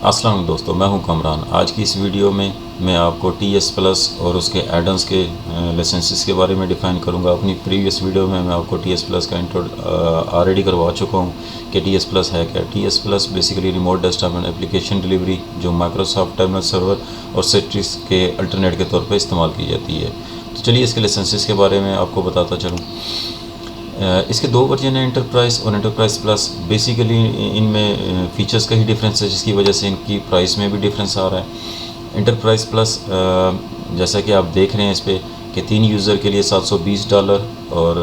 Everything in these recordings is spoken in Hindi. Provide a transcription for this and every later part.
अस्सलाम वालेकुम दोस्तों, मैं हूं कमरान। आज की इस वीडियो में मैं आपको TS प्लस और उसके एडन्स के लाइसेंसेस के बारे में डिफ़ाइन करूंगा। अपनी प्रीवियस वीडियो में मैं आपको TS प्लस का इंट्रो ऑलरेडी करवा चुका हूं कि TS प्लस है क्या। TS plus basically remote desktop and application delivery जो माइक्रोसॉफ्ट टर्मिनल सर्वर और सिट्रिक्स के अल्टरनेट के तौर पर इस्तेमाल की जाती है। तो चलिए इसके लाइसेंसेस के बारे में आपको बताता चलूँ। इसके दो वर्जन हैं, इंटरप्राइज और इंटरप्राइज प्लस। बेसिकली इनमें फ़ीचर्स का ही डिफरेंस है, जिसकी वजह से इनकी प्राइस में भी डिफरेंस आ रहा है। इंटरप्राइज प्लस जैसा कि आप देख रहे हैं इस पर कि 3 यूज़र के लिए $720 और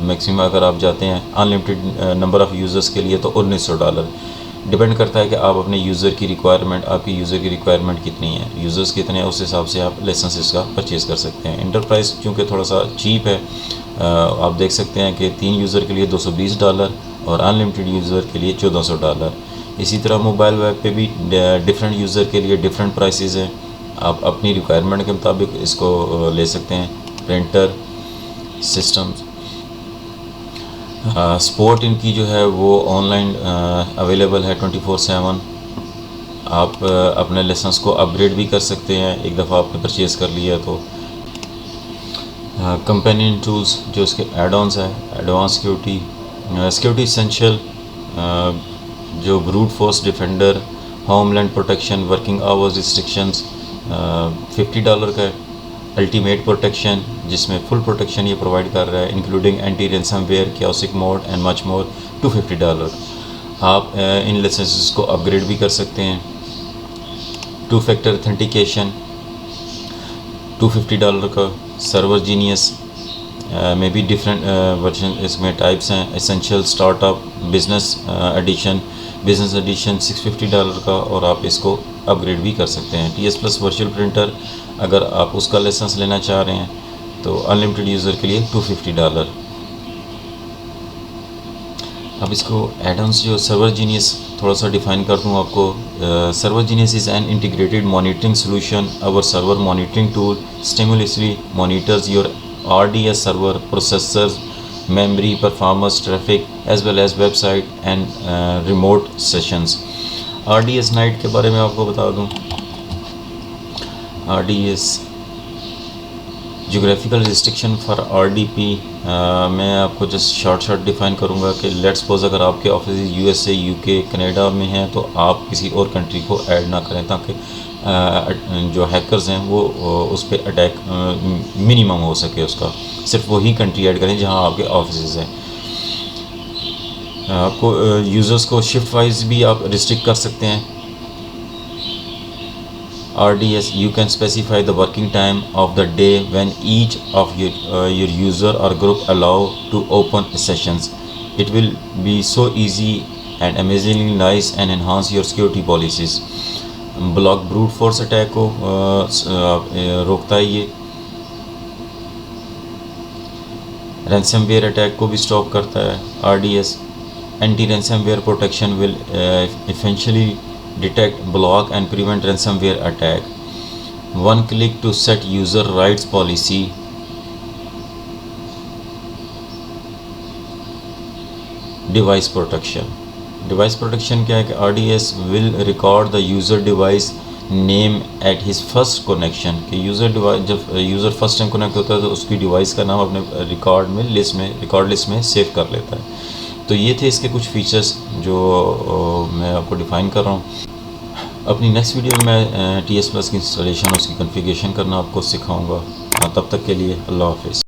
मैक्सिमम अगर आप जाते हैं अनलिमिटेड नंबर ऑफ़ यूज़र्स के लिए तो $1900। डिपेंड करता है कि आप अपने यूज़र की रिक्वायरमेंट, आपकी यूज़र की रिक्वायरमेंट कितनी है, यूज़र्स कितने हैं, उस हिसाब से आप लाइसेंसेस का परचेज़ कर सकते हैं। इंटरप्राइज क्योंकि थोड़ा सा चीप है, आप देख सकते हैं कि 3 यूज़र के लिए $220 और अनलिमिटेड यूज़र के लिए $1400। इसी तरह मोबाइल वेब पे भी डिफरेंट यूज़र के लिए डिफरेंट प्राइसेस हैं, आप अपनी रिक्वायरमेंट के मुताबिक इसको ले सकते हैं। प्रिंटर सिस्टम्स सपोर्ट इनकी जो है वो ऑनलाइन अवेलेबल है 24/7। आप अपने लाइसेंस को अपग्रेड भी कर सकते हैं एक दफ़ा आपने परचेज़ कर लिया तो। कंपेनियन टूल्स जो इसके एड-ऑन्स है, एडवांस सिक्योरिटी एसेंशियल जो brute force defender, homeland protection, working hours restrictions $50 का है। अल्टीमेट प्रोटेक्शन जिसमें फुल प्रोटेक्शन ये प्रोवाइड कर रहा है including anti ransomware, kiosk mode and much more, $250। आप इन लाइसेंसेस को अपग्रेड भी कर सकते हैं। 2 फैक्टर ऑथेंटिकेशन $250 का। सर्वर जीनियस में भी डिफरेंट वर्जन इसमें टाइप्स हैं, एसेंशियल, स्टार्टअप, बिजनेस एडिशन $650 का, और आप इसको अपग्रेड भी कर सकते हैं। TS प्लस वर्चुअल प्रिंटर अगर आप उसका लाइसेंस लेना चाह रहे हैं तो अनलिमिटेड यूज़र के लिए $250। अब इसको एड-ऑन्स जो सर्वर जीनियस थोड़ा सा डिफ़ाइन कर दूँ आपको। Server Genius is an integrated monitoring solution. Our server monitoring tool simultaneously monitors your RDS server processors, memory, performance, traffic as well as website and remote sessions। RDS night के बारे में आपको बता दूं। RDS geographical restriction for RDP। मैं आपको जस्ट शॉर्ट डिफ़ाइन करूंगा कि लेट्स सपोज अगर आपके ऑफिस USA, UK, कनाडा में हैं तो आप किसी और कंट्री को ऐड ना करें ताकि जो हैकर्स हैं वो उस पर अटैक मिनिमम हो सके। उसका सिर्फ वही कंट्री ऐड करें जहां आपके ऑफिस हैं। आपको यूज़र्स को शिफ्ट वाइज भी आप रिस्ट्रिक्ट कर सकते हैं। RDS you can specify the working time of the day when each of your user or group allow to open sessions। It will be so easy and amazingly nice and enhance your security policies। Block brute force attack को रोकता है ये। रैंसमवेयर अटैक को भी स्टॉप करता है RDS। Anti ransomware protection will eventually detect, block and prevent ransomware attack. 1 click to set user rights policy। Device protection क्या है कि RDS will record the user device name at his first connection. कि यूज़र डिवाइस जब यूज़र फर्स्ट टाइम कनेक्ट होता है तो उसकी डिवाइस का नाम अपने रिकॉर्ड लिस्ट में सेव कर लेता है। तो ये थे इसके कुछ फीचर्स जो मैं आपको डिफ़ाइन कर रहा हूँ। अपनी नेक्स्ट वीडियो में मैं TS प्लस की इंस्टॉलेशन, उसकी कॉन्फ़िगरेशन करना आपको सिखाऊंगा। तब तक के लिए अल्लाह हाफ़िज़।